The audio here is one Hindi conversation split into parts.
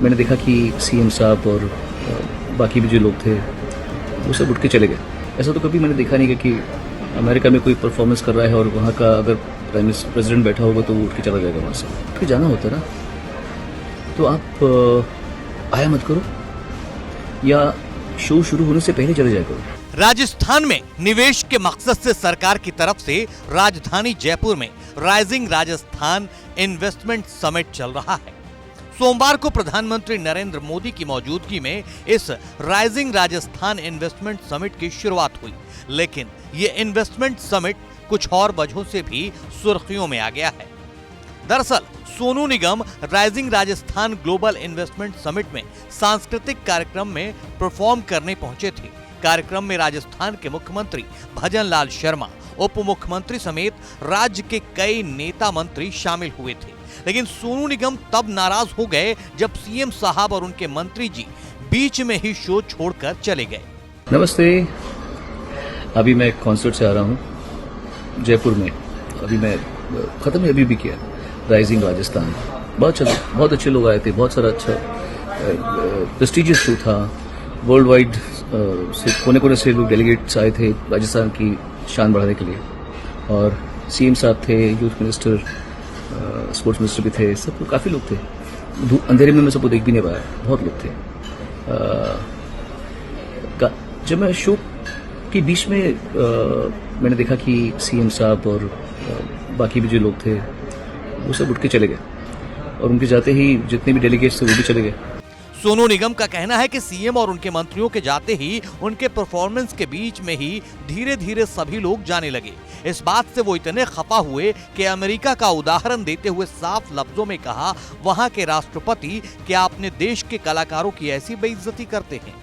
मैंने देखा कि सीएम साहब और बाकी भी जो लोग थे वो सब उठ के चले गए। ऐसा तो कभी मैंने देखा नहीं कि अमेरिका में कोई परफॉर्मेंस कर रहा है और वहाँ का अगर प्रेसिडेंट बैठा होगा तो वो उठ के चला जाएगा वहाँ से। फिर जाना होता है ना, तो आप आया मत करो या शो शुरू होने से पहले चले जाया करो। राजस्थान में निवेश के मकसद से सरकार की तरफ से राजधानी जयपुर में राइजिंग राजस्थान इन्वेस्टमेंट समिट चल रहा है। सोमवार को प्रधानमंत्री नरेंद्र मोदी की मौजूदगी में इस राइजिंग राजस्थान इन्वेस्टमेंट समिट की शुरुआत हुई, लेकिन ये इन्वेस्टमेंट समिट कुछ और वजहों से भी सुर्खियों में आ गया है। दरअसल Sonu Nigam rising Rajasthan global investment summit में सांस्कृतिक कार्यक्रम में परफॉर्म करने पहुंचे थे। कार्यक्रम में राजस्थान के मुख्यमंत्री भजन लाल शर्मा, उप मुख्यमंत्री समेत राज्य के कई नेता मंत्री शामिल हुए थे। लेकिन सोनू निगम तब नाराज हो गए जब सीएम साहब और उनके मंत्री जी बीच में ही शो छोड़कर चले गए। नमस्ते, अभी मैं कॉन्सर्ट से आ रहा हूँ जयपुर में। अभी मैं खत्म अभी भी किया राइजिंग राजस्थान। बहुत अच्छे लोग आए थे, बहुत सारा अच्छा प्रेस्टिजियस शो था। वर्ल्ड वाइड से कोने कोने से लोग डेलीगेट्स आए थे राजस्थान की शान बढ़ाने के लिए, और सीएम साहब थे, यूथ मिनिस्टर, स्पोर्ट्स मिनिस्टर भी थे, सब काफ़ी लोग थे। अंधेरे में मैं सबको देख भी नहीं पाया, बहुत लोग थे। जब मैं शो के बीच में मैंने देखा कि सीएम साहब और बाकी भी जो लोग थे वो सब उठ के चले गए, और उनके जाते ही जितने भी डेलीगेट्स थे वो भी चले गए। सोनू निगम का कहना है कि सीएम और उनके मंत्रियों के जाते ही उनके परफॉर्मेंस के बीच में ही धीरे धीरे सभी लोग जाने लगे। इस बात से वो इतने खफा हुए कि अमेरिका का उदाहरण देते हुए साफ लफ्जों में कहा, वहां के राष्ट्रपति क्या अपने देश के कलाकारों की ऐसी बेइज्जती करते हैं।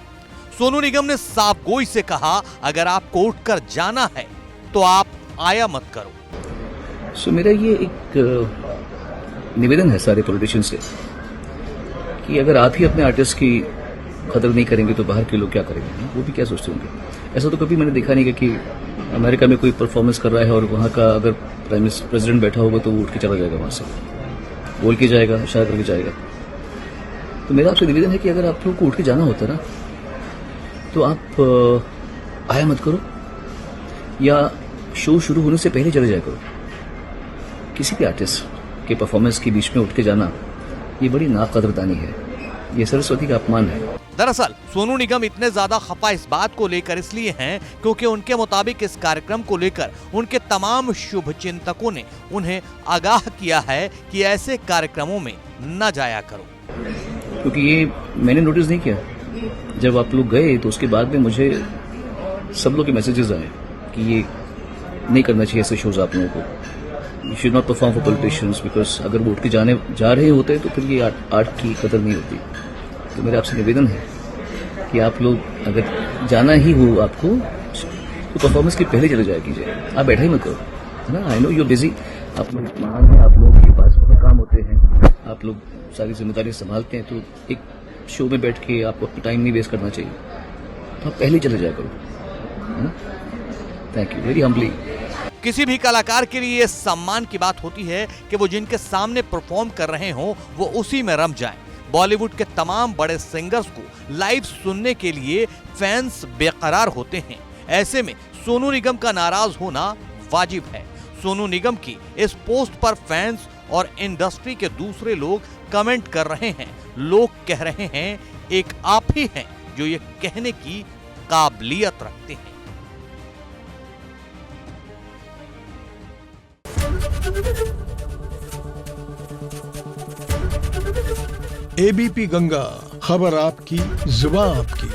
सोनू निगम ने साफ गोई से कहा, अगर आपको उठकर जाना है तो आप आया मत करो। सो मेरा ये एक निवेदन है सारे पॉलिटिशियंस से कि अगर आप ही अपने आर्टिस्ट की कदर नहीं करेंगे तो बाहर के लोग क्या करेंगे, वो भी क्या सोचते होंगे। ऐसा तो कभी मैंने देखा नहीं कि अमेरिका में कोई परफॉर्मेंस कर रहा है और वहाँ का अगर प्रेसिडेंट बैठा होगा तो वो उठ के चला जाएगा वहाँ से, बोल के जाएगा, इशारा करके जाएगा। तो मेरा आपसे निवेदन है कि अगर आप लोग को उठ के जाना होता ना, तो आप आया मत करो या शो शुरू होने से पहले चले जाया करो। किसी भी आर्टिस्ट के परफॉर्मेंस के बीच में उठ के जाना ये बड़ी नाकदरदानी है, ये सरस्वती का अपमान है। दरअसल सोनू निगम इतने ज्यादा खफा इस बात को लेकर इसलिए हैं क्योंकि उनके मुताबिक इस कार्यक्रम को लेकर उनके तमाम शुभ चिंतकों ने उन्हें आगाह किया है कि ऐसे कार्यक्रमों में न जाया करो। क्योंकि ये मैंने नोटिस नहीं किया, जब आप लोग गए तो उसके बाद में मुझे सब लोग के मैसेजेस आए कि ये नहीं करना चाहिए ऐसे शोज आप लोगों को। You should not perform for politicians because अगर वो उठ के जा रहे होते तो फिर ये आर्ट की कदर नहीं होती। तो मेरा आपसे निवेदन है कि आप लोग अगर जाना ही हो आपको तो परफॉर्मेंस के पहले चले जाया कीजिए, आप बैठा ही मत करो, है ना। आई नो यू बिजी, आप लोग महान हैं, आप लोगों के पास बहुत काम होते हैं, आप लोग सारी जिम्मेदारी संभालते हैं, तो एक शो में बैठ के आपको अपना टाइम नहीं वेस्ट करना चाहिए, तो आप पहले चले जाया करो, है ना। Thank you very humbly. किसी भी कलाकार के लिए सम्मान की बात होती है कि वो जिनके सामने परफॉर्म कर रहे हों वो उसी में रम जाएं। बॉलीवुड के तमाम बड़े सिंगर्स को लाइव सुनने के लिए फैंस बेकरार होते हैं। ऐसे में सोनू निगम का नाराज होना वाजिब है। सोनू निगम की इस पोस्ट पर फैंस और इंडस्ट्री के दूसरे लोग कमेंट कर रहे हैं। लोग कह रहे हैं एक आप ही हैं जो ये कहने की काबिलियत रखते हैं। एबीपी गंगा, खबर आपकी, जुबान आपकी।